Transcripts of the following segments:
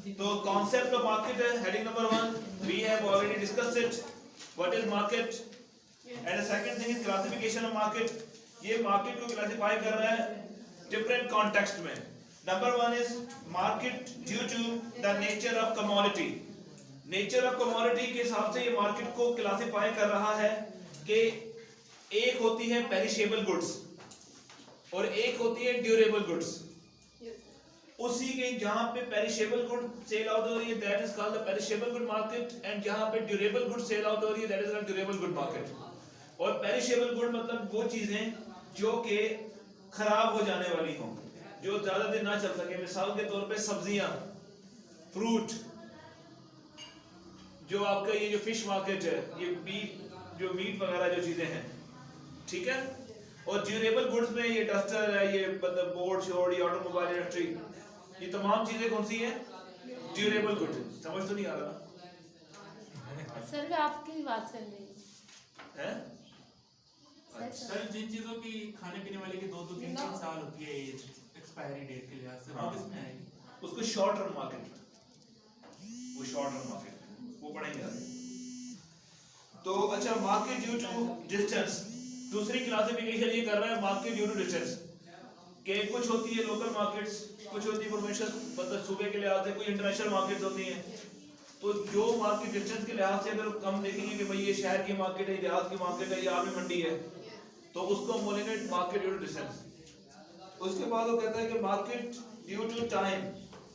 तो concept of market है heading number 1, we have already discussed it, what is market, and the second thing is classification of market. ये market को classify कर रहा है different context में। Number 1 is market due to the nature of commodity. Nature of commodity के हिसाब से ये मार्केट को क्लासिफाई कर रहा है कि एक होती है पेरिशेबल गुड्स और एक होती है ड्यूरेबल गुड्स। उसी के जहां पे पेरिशेबल गुड सेल आउट हो रही है that is called the perishable good market, and जहां पे ड्यूरेबल गुड सेल आउट हो रही है that is called durable good market. और पेरिशेबल गुड मतलब वो चीजें जो कि खराब हो जाने वाली हों, जो ज्यादा दिन ना चल सके। मिसाल के तौर पे सब्जियां, फ्रूट, जो आपका ये जो फिश मार्केट है, ये बीफ, जो मीट वगैरह जो चीजें हैं, ठीक है। और ड्यूरेबल गुड्स में ये डस्टर है, ये मतलब बोर्ड शोर्ड, ये ऑटोमोबाइल इंडस्ट्री, ये तमाम चीजें कौन सी हैं? Durable good. समझ तो नहीं आ रहा सर? मैं आपकी बात सुन रही है। सर जिन चीजों की खाने पीने वाले की 2-3 साल होती है एज एक्सपायरी डेट के लिहाज से, वो किसमें आएगी? उसको शॉर्ट टर्म मार्केट, वो शॉर्ट टर्म मार्केट वो पढ़ेंगे आगे। तो अच्छा, मार्केट ड्यू टू डिस्टेंस, दूसरी क्लासिफिकेशन ये कर रहा है मार्केट ड्यू टू डिस्टेंस के कुछ होती है लोकल मार्केट्स, कुछ होती है प्रोविंशियल, मतलब सूबे के लिहाज से, कोई इंटरनेशनल मार्केट्स होती हैं। तो जो मार्केट डिस्टेंस के लिहाज से अगर हम देखेंगे कि भाई ये शहर की मार्केट है, देहात की मार्केट है, ये आर्मी मंडी है, तो उसको हम बोलेंगे मार्केट ड्यू टू डिस्टेंस। उसके बाद वो कहता है कि मार्केट ड्यू टू टाइम,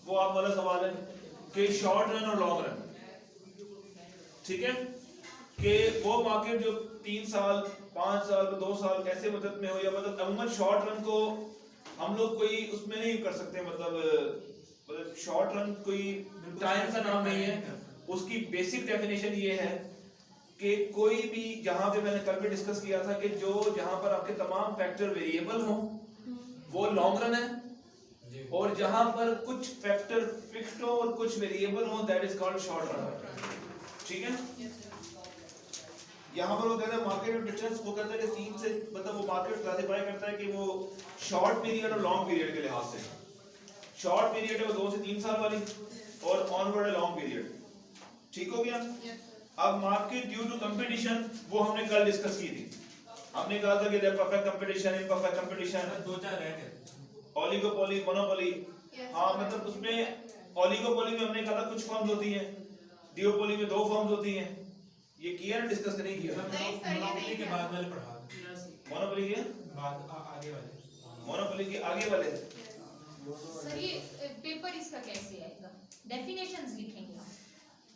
वो आप वाला सवाल है कि शॉर्ट रन और लॉन्ग रन, ठीक है, कि वो मार्केट जो 3 साल 5 साल 2 साल कैसे मदद में हो, या मतलब अमूमन शॉर्ट रन को हम लोग कोई उसमें नहीं कर सकते, मतलब शॉर्ट रन कोई टाइम का नाम नहीं है। उसकी बेसिक डेफिनेशन ये है कि कोई भी, जहां पे मैंने कल भी डिस्कस किया था कि जो जहां पर आपके तमाम फैक्टर वेरिएबल हो वो लॉन्ग रन है, और जहां पर कुछ फैक्टर फिक्स्ड हो और कुछ वेरिएबल हो that is called short run, ठीक है। यहाँ पर वो कहता है मार्केट डिस्टेंस, वो कहता है कि 3 से, मतलब वो मार्केट क्लासिफाई करता है कि वो शॉर्ट पीरियड और लॉन्ग पीरियड के लिहाज से। शॉर्ट पीरियड है वो 2 से 3 साल वाली, और ऑनवर्ड है लॉन्ग पीरियड, ठीक हो गया। अब मार्केट ड्यू टू कंपटीशन, वो हमने कल डिस्कस की थी। हमने कहा था कि परफेक्ट कंपटीशन, इम्परफेक्ट कंपटीशन, 2-4 रह गए, ओलिगोपोली, मोनोपोली। हाँ, मतलब उसमें ओलिगोपोली में हमने कहा था कुछ फर्म्स होती हैं, डिओपोली में 2 फर्म्स होती हैं। ये किया ना, डिस्कस नहीं किया? मोनोपोली के बाद वाले पढ़ा, मोनोपोली के बाद आगे वाले, मोनोपोली के आगे वाले। सर ये पेपर इसका कैसे आएगा? डेफिनेशंस लिखेंगे आप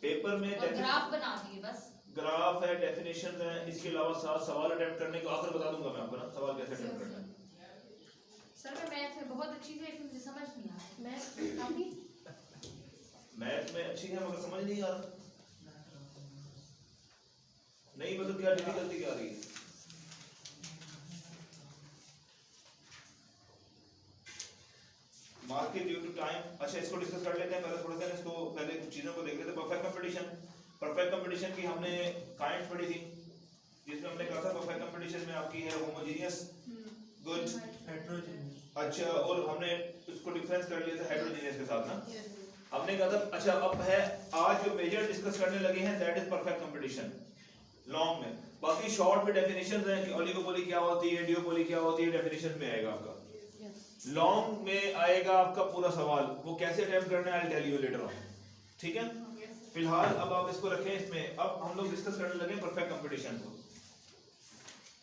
पेपर में और ग्राफ बना दिए बस। ग्राफ है, डेफिनेशन है, इसके अलावा 7 सवाल अटेम्प्ट करने को आखिर बता दूंगा मैं आपको ना, सवाल कैसे अटेम्प्ट करना है। सर मैं मैथ में बहुत अच्छी थी लेकिन मुझे समझ नहीं आया। मैथ में अच्छी है मगर समझ नहीं आ रहा, नहीं मतलब क्या डिफिकल्टी क्या आ रही है? मार्केट ड्यू टू टाइम, अच्छा इसको डिस्कस कर लेते हैं पहले, थोड़ा सा इसको पहले कुछ चीजों को देख लेते हैं। परफेक्ट कंपटीशन, परफेक्ट कंपटीशन की हमने काइंड पढ़ी थी, जिसमें हमने कहा था परफेक्ट कंपटीशन में आपकी है होमोजेनियस, गुड, हेटेरोजेनियस। अच्छा, और हमने इसको डिफरेंस कर लिया था हेटेरोजेनियस के साथ ना। हमने कहा था अच्छा अब है आज जो मेजर डिस्कस करने लगे हैं that is perfect competition long में। बाकी शॉर्ट में डेफिनेशंस हैं कि ओलिगोपोली क्या होती है, डिओपोली क्या होती है, डेफिनेशन में आएगा आपका। लॉन्ग में आएगा आपका पूरा सवाल, वो कैसे अटेम्प्ट करना है I tell you later on, ठीक है। फिलहाल अब आप इसको रखें इसमें। अब हम लोग डिस्कस करने लगे परफेक्ट कंपटीशन को।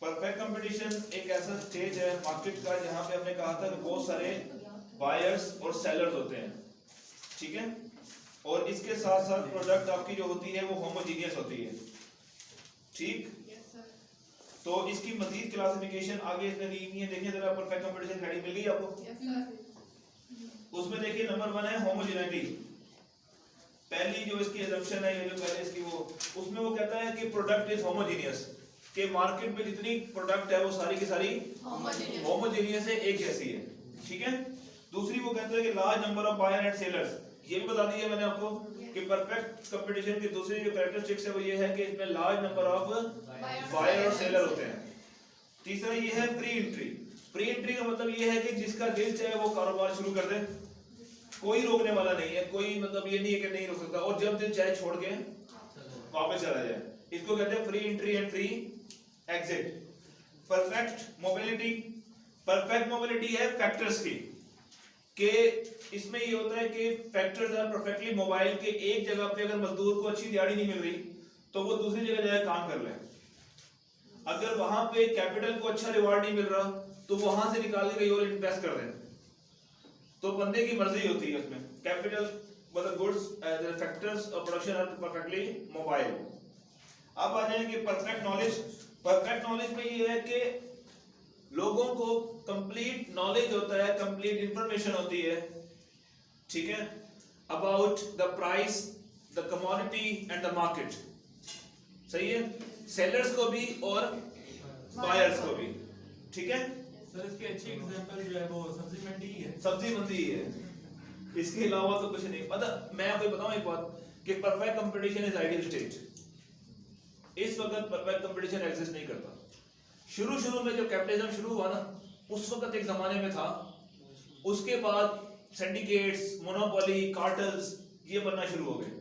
परफेक्ट कंपटीशन एक ऐसा स्टेज है मार्केट का जहां पे हमने कहा था कि बहुत सारे बायर्स और सेलर्स होते हैं, ठीक है, और इसके साथ साथ प्रोडक्ट आपकी जो होती है वो होमोजीनियस होती है, ठीक। तो इसकी मजीद क्लासिफिकेशन आगे इसने दी हुई है, देखिए जरा परफेक्ट कंपटीशन हेडिंग मिल गई आपको। उसमें देखिए नंबर 1 है होमोजेनिटी। पहली जो इसकी असम्पशन है, ये जो पहले इसकी वो, उसमें वो कहता है कि प्रोडक्ट इज होमोजेनियस, कि मार्केट में जितनी प्रोडक्ट है वो सारी की सारी होमोजेनियस है, एक जैसी है, ठीक है। दूसरी वो कहता है कि large number of buyer and sellers, ये भी बता दिया मैंने आपको कि परफेक्ट कंपटीशन की दूसरी जो कैरेक्टरिस्टिक्स है वो ये है कि इसमें लार्ज नंबर ऑफ बायर और सेलर होते हैं। तीसरा ये है प्री एंट्री। प्री एंट्री का मतलब ये है कि जिसका दिल चाहे वो कारोबार शुरू कर दे, कोई रोकने वाला नहीं है, कोई मतलब ये नहीं है कि नहीं रोक सकता, और जब दिल चाहे छोड़ के वापस चला जाए। इसको कहते हैं free entry and free exit. Perfect mobility, perfect mobility है फैक्टर्स की, कि इसमें ये होता है कि फैक्टर्स आर परफेक्टली मोबाइल, के एक जगह पे अगर मजदूर को अच्छी दिहाड़ी नहीं मिल रही तो वो दूसरी जगह जाके काम कर ले। अगर वहां पे कैपिटल को अच्छा रिवार्ड नहीं मिल रहा तो वहां से निकाल के कहीं और इन्वेस्ट कर दें। तो बंदे की मर्जी होती है उसमें। कैपिटल मतलब goods the factors of production are perfectly mobile. अब आ जाएंगे परफेक्ट नॉलेज। परफेक्ट नॉलेज में ये है कि लोगों को कंप्लीट नॉलेज होता है, कंप्लीट इंफॉर्मेशन होती है, ठीक है, about the price, the commodity and the market. सही है, सेलर्स को भी और बायर्स को भी, ठीक है। सर इसके अच्छी एग्जांपल जो है वो सब्जी मंडी ही है। सब्जी मंडी ही है, इसके अलावा तो कुछ नहीं। मतलब मैं आपको बताऊं एक बात कि perfect competition is ideal state. इस वक्त परफेक्ट कंपटीशन एग्जिस्ट नहीं करता। शुरू में जब कैपिटलिज्म शुरू हुआ ना, उस वक्त एक जमाने में था, उसके बाद सिंडिकेट्स, मोनोपोली, कार्टल्स ये बनना शुरू हो गए,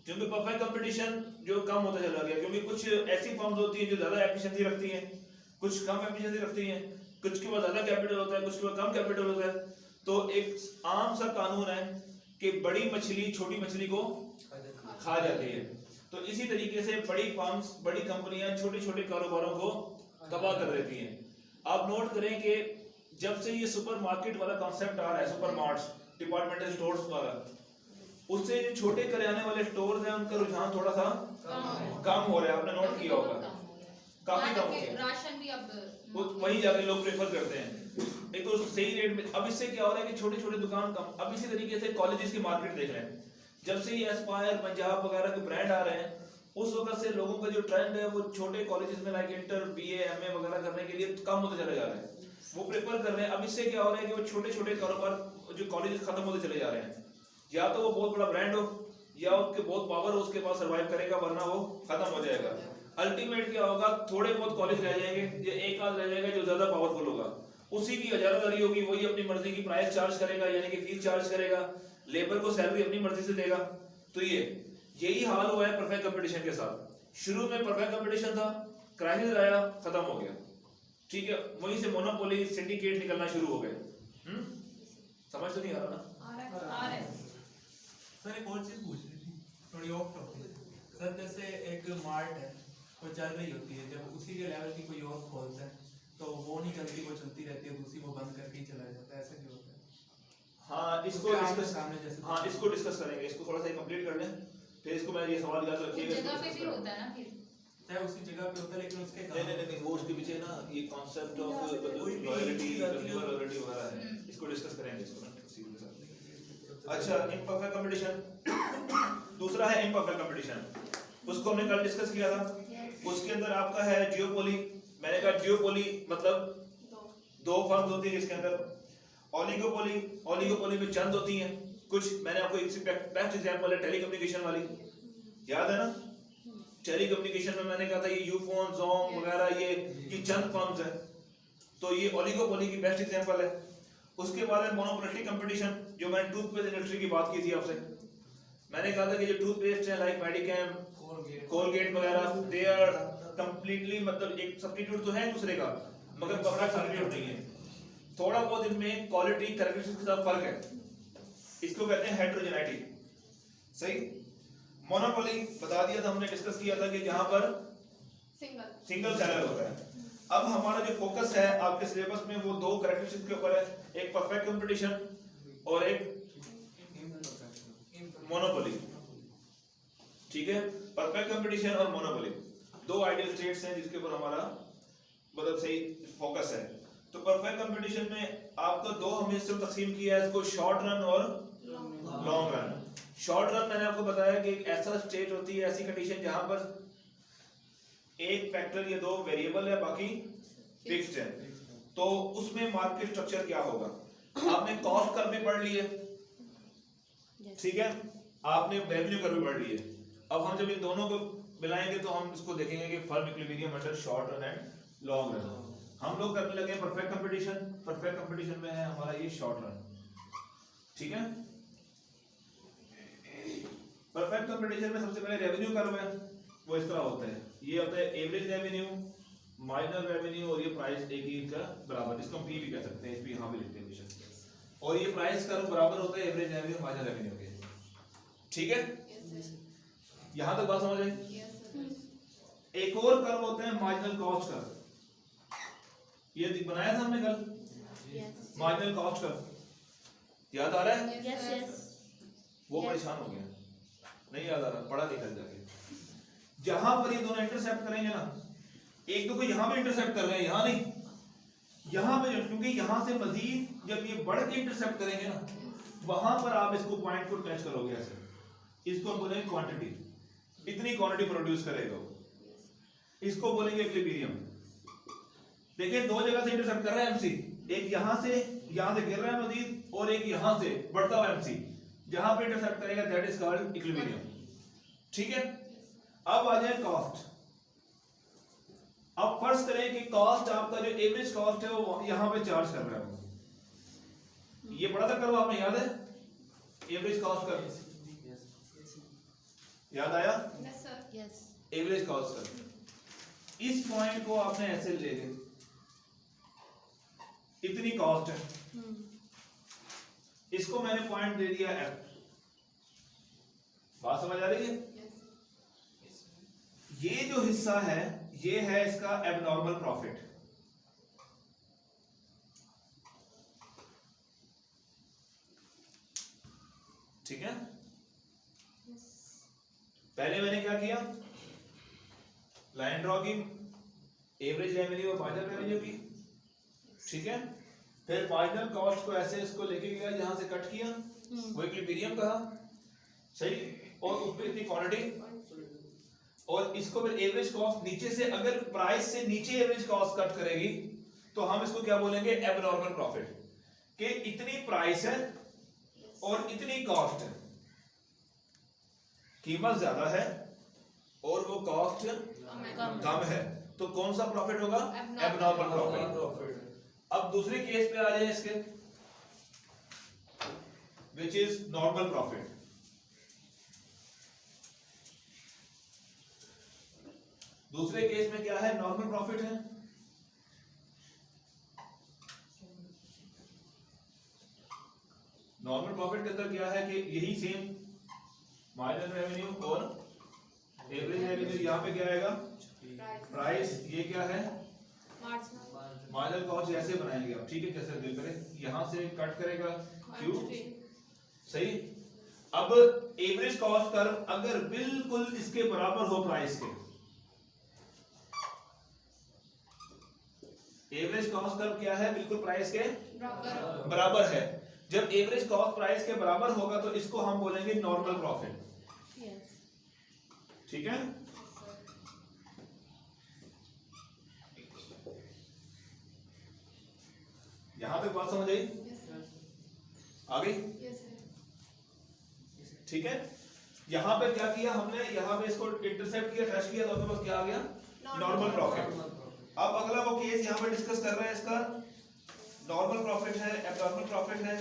क्योंकि परफेक्ट कंपटीशन जो कम होता चला गया। क्योंकि कुछ ऐसी फर्म्स होती हैं जो ज्यादा एफिशिएंसी रखती हैं, कुछ कम एफिशिएंसी रखती हैं, कुछ के पास ज्यादा कैपिटल होता है, कुछ के पास कम कैपिटल होता है। तो एक आम सा कानून है कि बड़ी मछली छोटी मछली को खा जाती है। तो इसी तरीके से बड़ी फर्म्स, बड़ी कंपनियां छोटे छोटे कारोबारों को तबाह कर देती हैं। आप नोट करें कि जब से ये सुपरमार्केट वाला कॉन्सेप्ट आ रहा है, सुपरमार्ट्स, डिपार्टमेंटल स्टोर्स वाला, उससे जो छोटे किराने वाले स्टोर्स हैं उनका रुझान थोड़ा सा कम हो रहा है। आपने नोट किया होगा, काफी कम हो गया। राशन भी अब वही जाके लोग प्रेफर करते हैं, एक तो सही रेट में। अब इससे क्या हो रहा है कि छोटे छोटे दुकान कम। अब इसी तरीके से कॉलेजेस की मार्केट देख रहे हैं, जब से ये एस्पायर, पंजाब वगैरह के ब्रांड आ रहे हैं, उस वक्त से लोगों का जो ट्रेंड है वो छोटे कॉलेजेस में लाइक इंटर, बीए, एमए वगैरह करने के लिए कम होते चले जा रहे हैं, वो प्रेफर कर रहे हैं। अब इससे क्या हो रहा है कि वो छोटे छोटे कारोबार जो कॉलेजेस खत्म होते चले जा रहे हैं। या तो वो बहुत बड़ा ब्रांड हो या उसके बहुत पावर हो, उसके पास सर्वाइव करेगा, वरना वो खत्म हो जाएगा। अल्टीमेट क्या होगा, थोड़े बहुत कॉलेज रह जाएंगे, ये एक आध रह जाएगा जो ज्यादा पावरफुल होगा, उसी की इजारादारी होगी, वही अपनी मर्जी की प्राइस चार्ज करेगा, यानी कि फीस चार्ज करेगा, लेबर को सैलरी अपनी मर्जी से देगा। तो यही हाल हुआ है परफेक्ट कंपटीशन के साथ। शुरू में परफेक्ट कंपटीशन था, क्राइसिस आया, खत्म हो गया, ठीक है। वहीं से मोनोपोली, सिंडिकेट निकलना शुरू हो गए। समझ तो नहीं आ रहा ना? आ रहा है। सर एक और चीज पूछ रही थी, थोड़ी ऑफ टॉपिक। सर जैसे एक मार्ट है, वो चल रही होती है, जब उसी के लेवल की कोई और खोलता है तो वो नहीं चलती, वो चलती रहती है, दूसरी वो बंद करके ही चला जाता है, ऐसा क्यों होता है? हाँ, इसको डिस्कस करेंगे। इसको थोड़ा सा कंप्लीट कर लें, फिर इसको मैं ये सवाल याद रखिएगा। जगह पे भी होता है ना, फिर चाहे उसी जगह पे होता है, लेकिन उसके नहीं, वो उसके पीछे ना ये concept of loyalty, consumer loyalty वगैरह है, इसको डिस्कस करेंगे इसको ना सीधे साथ। अच्छा, इम्परफेक्ट कंपटीशन दूसरा है। इम्परफेक्ट कंपटीशन उसको हमने कल डिस्कस किया था। उसके अंदर आपका है जियोपोली। मैंने कहा जियोपोली मतलब दो फर्म्स होती है इसके अंदर। ओलिगोपोली में चंद होती हैं कुछ। मैंने आपको एक बेस्ट एग्जांपल है टेलीकम्युनिकेशन वाली, याद है ना? टेलीकम्युनिकेशन में मैंने कहा था ये यूफोन, जोम वगैरह ये चंद फर्म्स हैं, तो ये ओलिगोपोली की बेस्ट एग्जांपल है। उसके बाद है मोनोपोलिस्टिक कंपटीशन, जो मैंने टूथपेस्ट इंडस्ट्री की बात की थी आपसे। मैंने कहा था कि जो टूथपेस्ट है लाइक मेडिकेम, कोलगेट वगैरह, दे आर कंप्लीटली मतलब एक सब्स्टिट्यूट तो है दूसरे का, मगर परफेक्ट सब्स्टिट्यूट नहीं है। थोड़ा बहुत इनमें क्वालिटी कैरेक्टरिस्टिक्स के साथ फर्क है, इसको कहते हैं हेटेरोजेनिटी। सही। मोनोपोली बता दिया था हमने, डिस्कस किया था कि जहां पर सिंगल सेलर होता है। अब हमारा जो फोकस है आपके सिलेबस में वो दो कैरेक्टरिस्टिक्स के ऊपर है, एक परफेक्ट कंपटीशन और एक मोनोपोली, ठीक है। परफेक्ट कंपटीशन और मोनोपोली दो आइडियल स्टेट्स हैं जिसके ऊपर हमारा मतलब सही फोकस है। तो परफेक्ट कंपटीशन में आपको दो हमने हिस्सों में तकसीम किया है, इसको शॉर्ट रन और लॉन्ग रन। शॉर्ट रन मैंने आपको बताया कि एक ऐसा स्टेट होती है, ऐसी कंडीशन जहां पर एक फैक्टर या दो वेरिएबल है, बाकी फिक्स्ड है। तो उसमें मार्केट स्ट्रक्चर क्या होगा? आपने कॉस्ट कर्व भी पढ़ लिए, ठीक है, आपने रेवेन्यू कर्व भी पढ़ लिए। अब हम जब इन दोनों को मिलाएंगे तो हम इसको देखेंगे कि firm equilibrium under short run and long run. हम लोग करने लगे परफेक्ट कंपटीशन। परफेक्ट कंपटीशन में है हमारा ये शॉर्ट रन, ठीक है। परफेक्ट कंपटीशन में सबसे पहले रेवेन्यू कर्व है, वो इस तरह होता है, ये होता है एवरेज रेवेन्यू, मार्जिनल रेवेन्यू, और ये प्राइस एक ही का बराबर, इसको हम पी भी कह सकते हैं, इसको यहां भी लिखते हैं बेशक, और ये प्राइस कर्व बराबर होता है एवरेज रेवेन्यू मार्जिनल रेवेन्यू के। ठीक है, यहां तक बात समझ आई। एक और कर्व होता है मार्जिनल कॉस्ट कर्व, ये बनाया था हमने कल, मार्जिनल कॉस्ट कर्व, याद आ रहा है? वो परेशान हो गया, नहीं याद आ रहा, पढ़ा नहीं कल जाके। जहां पर ये दोनों इंटरसेप्ट करेंगे ना, एक तो यहां पे इंटरसेप्ट कर रहे हैं, यहां नहीं, यहां पे, क्योंकि यहां से मजीद जब ये बढ़ के इंटरसेप्ट करेंगे ना, वहां पर आप इसको पॉइंट को टच करोगे ऐसे, इसको हम बोलेंगे क्वांटिटी, इतनी क्वांटिटी प्रोड्यूस करेगा वो, इसको बोलेंगे इक्विलिब्रियम। देखिए दो जगह से इंटरसेप्ट कर रहा है एमसी, एक यहां से गिर रहा है मजीद, और एक यहां से बढ़ता हुआ एमसी, जहां पे इंटरसेप्ट करेगा दैट इज कॉल्ड इक्विलिब्रियम। ठीक है, अब आ जाए कॉस्ट। अब फर्ज करें कि कॉस्ट आपका जो एवरेज कॉस्ट है वो यहां पे चार्ज कर रहा है, ये पढ़ा था करो, आपने याद है? एवरेज कॉस्ट कर, याद आया? एवरेज कॉस्ट कर, इस पॉइंट को आपने ऐसे ले लें, इतनी कॉस्ट है, इसको मैंने पॉइंट दे दिया एफ। बात समझ आ रही है? ये जो हिस्सा है ये है इसका एबनॉर्मल प्रॉफिट। ठीक है, पहले मैंने क्या किया, लाइन ड्रॉ की, एवरेज रेवेन्यू और मार्जिनल रेवेन्यू की। ठीक है, फिर मार्जिनल कॉस्ट को ऐसे इसको लेके गया, यहां से कट किया, वो इक्विलिब्रियम कहा, सही, और ऊपर इतनी क्वांटिटी, और इसको फिर एवरेज कॉस्ट नीचे से, अगर प्राइस से नीचे एवरेज कॉस्ट कट करेगी तो हम इसको क्या बोलेंगे, एबनॉर्मल प्रॉफिट, कि इतनी प्राइस है और इतनी कॉस्ट है, कीमत ज्यादा है और वो कॉस्ट कम है, तो कौन सा प्रॉफिट होगा, एबनॉर्मल प्रॉफिट। अब दूसरे केस पे आ जाए इसके, विच इज नॉर्मल प्रॉफिट। दूसरे केस में क्या है, नॉर्मल प्रॉफिट है, नॉर्मल प्रॉफिट के अंदर क्या है कि यही सेम मार्जिनल रेवेन्यू और एवरेज रेवेन्यू, यहां पे क्या आएगा, प्राइस, ये क्या है, मार्जिनल कॉस्ट, ऐसे बनाएंगे आप। ठीक है, कैसे दिल करे, यहां से कट करेगा क्यू, सही। अब एवरेज कॉस्ट कर्व अगर बिल्कुल इसके बराबर हो प्राइस के, एवरेज कॉस्ट कर्व क्या है, बिल्कुल प्राइस के बराबर है। जब एवरेज कॉस्ट प्राइस के बराबर होगा तो इसको हम बोलेंगे नॉर्मल प्रॉफिट। ठीक है, यहां तक बात समझ आई, आ गई? ठीक है, यहां पे क्या किया हमने, यहां पे इसको इंटरसेप्ट किया, टच किया, तो अपने पास क्या आ गया, नॉर्मल प्रॉफिट। अब अगला वो केस यहां पे डिस्कस कर रहे हैं, इसका नॉर्मल प्रॉफिट है, एबनॉर्मल प्रॉफिट है,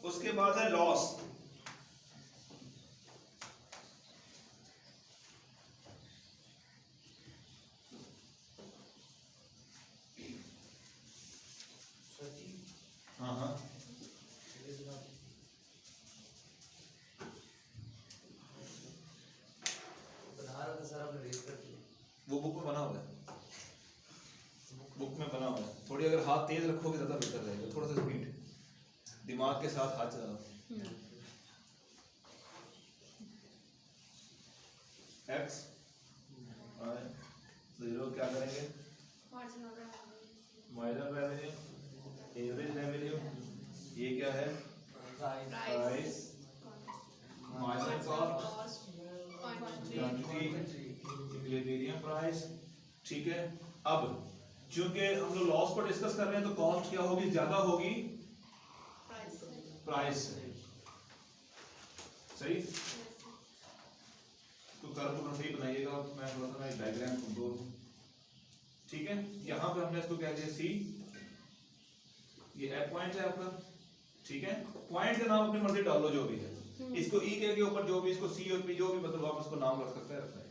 उसके बाद है लॉस। हाँ हाँ, वो बुक में बना हुआ है, बुक में बना हुआ है। थोड़ी अगर हाथ तेज रखोगे ज्यादा बेहतर रहेगा, थोड़ा सा स्पीड, दिमाग के साथ हाथ चलाओ। एक्स जीरो क्या करेंगे, मार्जिनल रेवेन्यू, एवरेज रेवेन्यू, ये क्या है, price, marginal cost, quantity, equilibrium price. ठीक है, अब चूंकि हम लोग लॉस को डिस्कस कर रहे हैं तो कॉस्ट क्या होगी, ज्यादा होगी प्राइस से, सही। तो कर्व को सही बनाइएगा, मैं थोड़ा सा डायग्राम को दो। ठीक है, यहां पे हमने इसको कह दिया सी, ये एफ पॉइंट है आपका। ठीक है, पॉइंट का नाम अपनी मर्जी डाल लो जो भी है, इसको ई के ऊपर जो भी, इसको सी और पी जो भी मतलब आप उसको नाम रख सकते हैं, रखना है।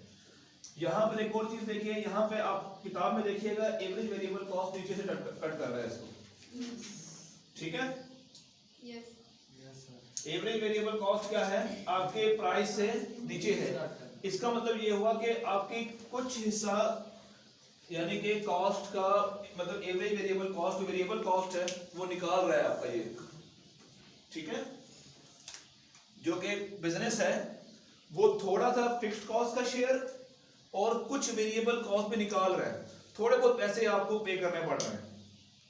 यहाँ पर एक और चीज देखिए, यहाँ पे आप किताब में देखिएगा एवरेज वेरिएबल कॉस्ट नीचे से कट कर रहा है इसको, ठीक है। एवरेज वेरिएबल कॉस्ट क्या है, आपके प्राइस से नीचे है। इसका मतलब ये हुआ कि आपकी कुछ हिस्सा यानी कि कॉस्ट का मतलब average variable cost, variable cost है वो निकाल रहा है आपका ये, ठीक है। जो कि बिजनेस है वो थोड़ा सा फिक्स्ड कॉस्ट का शेयर और कुछ वेरिएबल कॉस्ट भी निकाल रहा है, थोड़े बहुत पैसे आपको पे करने पड़ रहे हैं।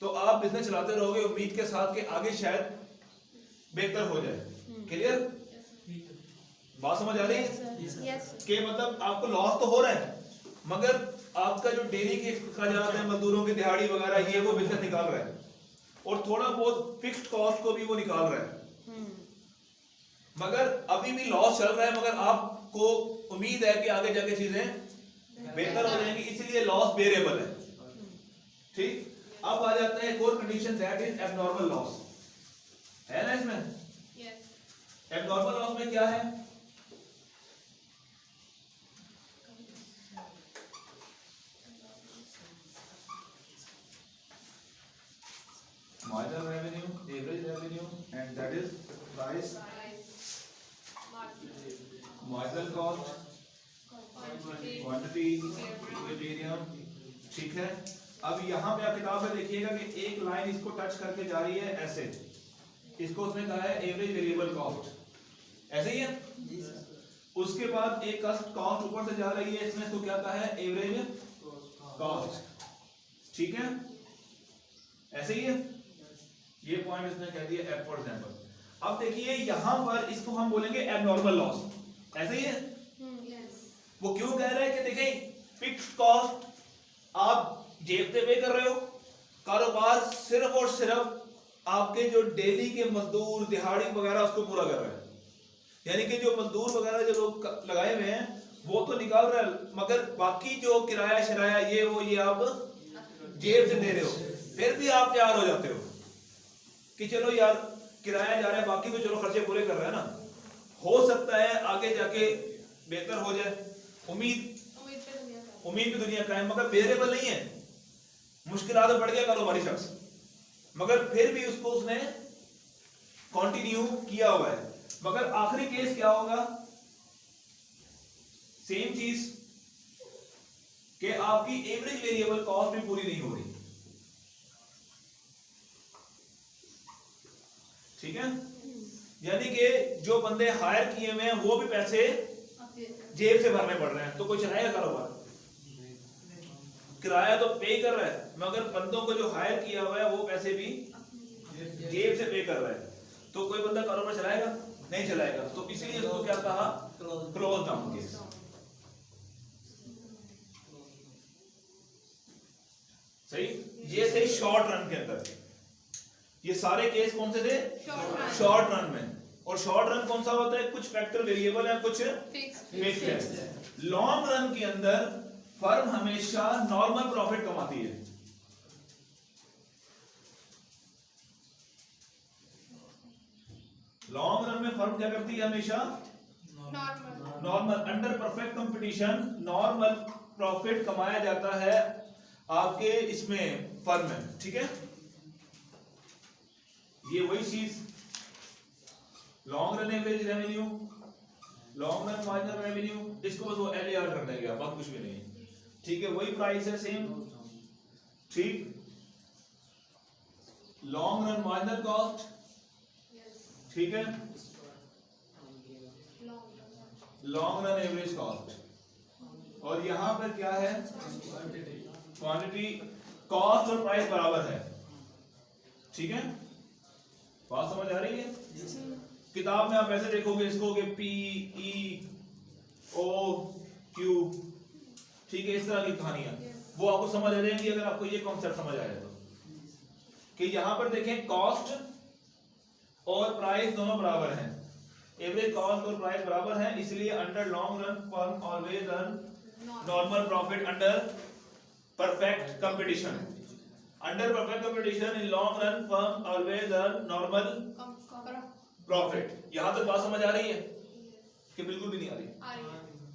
तो आप बिजनेस चलाते रहोगे उम्मीद के साथ कि आगे शायद बेहतर हो जाए। क्लियर, बात समझ आ रही है कि मतलब आपको लॉस तो हो रहा है मगर आपका जो डेली के खर्चात है, मजदूरों की दिहाड़ी वगैरह, ये वो बिजनेस निकाल रहा है और थोड़ा बहुत फिक्स्ड कॉस्ट को भी वो निकाल रहा है। मगर अभी भी लॉस चल रहा है, मगर आपको उम्मीद है कि आगे जाके चीजें बेहतर हो जाएंगी, इसीलिए लॉस वेरिएबल है, ठीक। अब आ जाते हैं एक और condition, that is abnormal loss, है ना। इसमें एबनॉर्मल लॉस में क्या है, marginal revenue, average revenue, and that is price, marginal cost, quantity, equilibrium, ठीक है। अब यहाँ पे आप किताब में देखिएगा कि एक लाइन इसको टच करके जा रही है ऐसे, इसको उसने कहा है एवरेज वेरिएबल कॉस्ट, ऐसे ही है। उसके बाद एक कॉस्ट ऊपर से जा रही है, इसने इसको क्या कहा है, एवरेज कॉस्ट, ठीक है, ऐसे ही है। ये पॉइंट इसने कह दिया एफ फॉर एग्जांपल। अब देखिए यहां पर इसको हम बोलेंगे एबनॉर्मल लॉस, ऐसे ही है। वो क्यों कह रहा है कि देखिए फिक्स्ड कॉस्ट आप जेब से पे कर रहे हो, कारोबार सिर्फ और सिर्फ आपके जो डेली के मजदूर दिहाड़ी वगैरह उसको पूरा कर रहा है, यानी कि जो मजदूर वगैरह जो लोग लगाए हुए हैं वो तो निकाल रहा है, मगर बाकी जो किराया शराया ये वो ये आप जेब से दे रहे हो, फिर भी आप तैयार हो जाते हो कि चलो यार किराया जा रहा है, बाकी तो चलो खर्चे पूरे कर रहा है ना, हो सकता है आगे जाके बेहतर हो जाए, उम्मीद की दुनिया का है, मगर वेरिएबल नहीं है, मुश्किलात बढ़ गया कारोबारी शख्स, मगर फिर भी उसको उसने कंटिन्यू किया हुआ है। मगर आखिरी केस क्या होगा, सेम चीज कि आपकी एवरेज वेरिएबल कॉस्ट भी पूरी नहीं हो रही, ठीक है। यानी कि जो बंदे हायर किए हुए हैं वो भी पैसे जेब से भरने पड़ रहे हैं, तो कोई चलाएगा कारोबार, किराया तो पे कर रहा है मगर बंदों को जो हायर किया हुआ है वो पैसे भी जेब से पे कर रहा है, तो कोई बंदा कारोबार चलाएगा, नहीं चलाएगा। तो इसीलिए उसको क्या कहा, क्लोज डाउन केस। सही, ये थे शॉर्ट रन के अंदर, ये सारे केस कौन से थे, शॉर्ट रन में। और शॉर्ट रन कौन सा होता है, कुछ फैक्टर वेरिएबल है, कुछ फिक्स्ड है। लॉन्ग रन के अंदर फर्म हमेशा नॉर्मल प्रॉफिट कमाती है, लॉन्ग रन में फर्म क्या करती है, हमेशा normal, under perfect competition normal profit कमाया जाता है आपके इसमें फर्म में, ठीक है। ये वही चीज, long run average revenue, long run marginal revenue, इसको बस वो एलएआर कर देंगे, बात कुछ भी नहीं, ठीक है। वही प्राइस है सेम, ठीक। लॉन्ग रन मार्जिनल कॉस्ट, ठीक है, लॉन्ग रन एवरेज कॉस्ट, और यहां पर क्या है, क्वांटिटी, कॉस्ट और प्राइस बराबर है, ठीक है। बात समझ आ रही है। किताब में आप ऐसे देखोगे इसको कि पी ई ओ क्यू, ठीक है, इस तरह की कहानियां वो आपको समझ आ जाएंगी अगर आपको ये कॉन्सेप्ट समझ आया तो, कि यहां पर देखें कॉस्ट और प्राइस दोनों बराबर हैं, एवरेज कॉस्ट और प्राइस बराबर हैं, इसलिए under long run firm always earn normal profit under perfect competition, under perfect competition in long run firm always earn normal profit. यहां तक बात समझ आ रही है कि बिल्कुल भी नहीं आ रही? आ रही है।